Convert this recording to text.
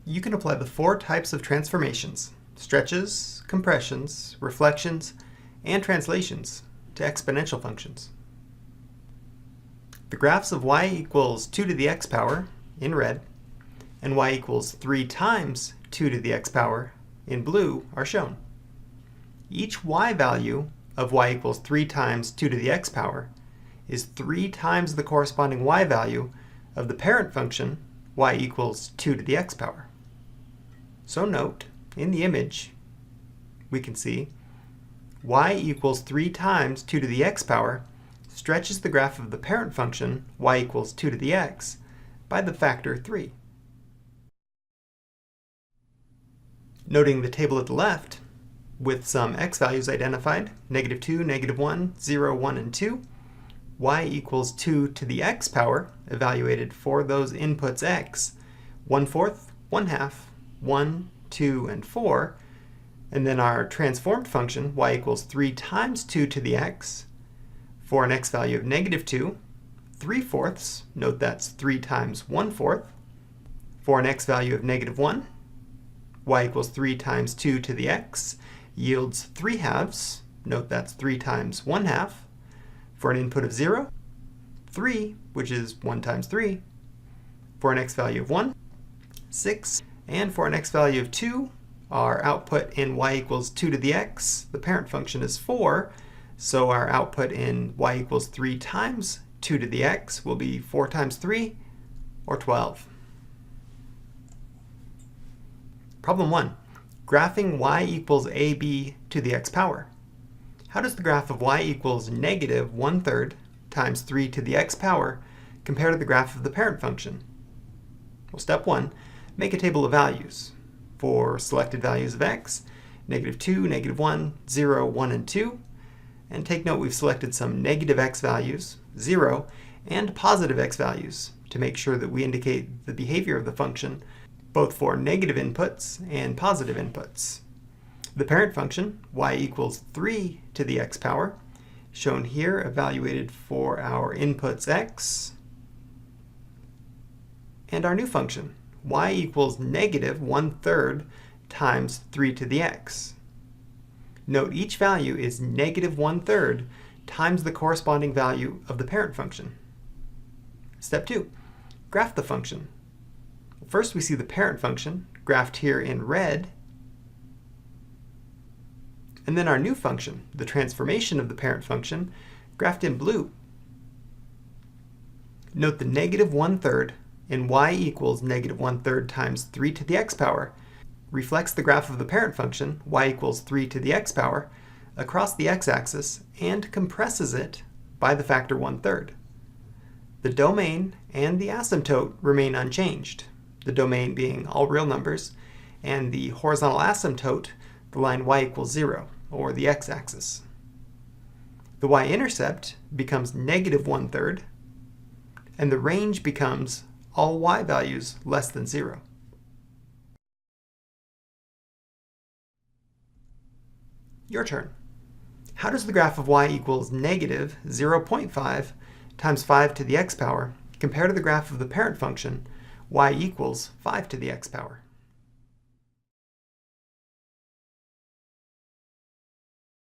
You can apply the four types of transformations: stretches, compressions, reflections, and translations to exponential functions. The graphs of y equals 2 to the x power in red and y equals 3 times 2 to the x power in blue are shown. Each y value of y equals 3 times 2 to the x power is 3 times the corresponding y value of the parent function y equals 2 to the x power. So note, in the image, we can see y equals 3 times 2 to the x power stretches the graph of the parent function y equals 2 to the x by the factor 3. Noting the table at the left, with some x values identified, -2, -1, 0, 1, and 2, y equals 2 to the x power evaluated for those inputs x, 1/4, 1/2, 1, 2, and 4, and then our transformed function y equals 3 times 2 to the x for an x value of -2, 3/4, note that's 3 times 1/4, for an x value of -1, y equals 3 times 2 to the x yields 3/2, note that's 3 times 1/2, for an input of 0, 3, which is 1 times 3, for an x value of 1, 6, and for an x value of 2, our output in y equals 2 to the x, the parent function is 4, so our output in y equals 3 times 2 to the x will be 4 times 3, or 12. Problem 1. Graphing y equals ab to the x power. How does the graph of y equals -1/3 times 3 to the x power compare to the graph of the parent function? Well, step 1, make a table of values. For selected values of x, -2, -1, 0, 1, and 2, and take note we've selected some negative x values, 0, and positive x values to make sure that we indicate the behavior of the function both for negative inputs and positive inputs. The parent function, y equals 3 to the x power, shown here evaluated for our inputs x, and our new function, y equals -1/3 times 3 to the x. Note each value is -1/3 times the corresponding value of the parent function. Step 2, graph the function. First we see the parent function, graphed here in red, and then our new function, the transformation of the parent function, graphed in blue. Note the -1/3 in y equals -1/3 times 3 to the x power reflects the graph of the parent function, y equals 3 to the x power, across the x-axis and compresses it by the factor 1/3. The domain and the asymptote remain unchanged, the domain being all real numbers, and the horizontal asymptote, the line y equals 0, or the x-axis. The y-intercept becomes -1/3, and the range becomes all y values less than 0. Your turn. How does the graph of y equals -0.5 times 5 to the x power compare to the graph of the parent function y equals 5 to the x power?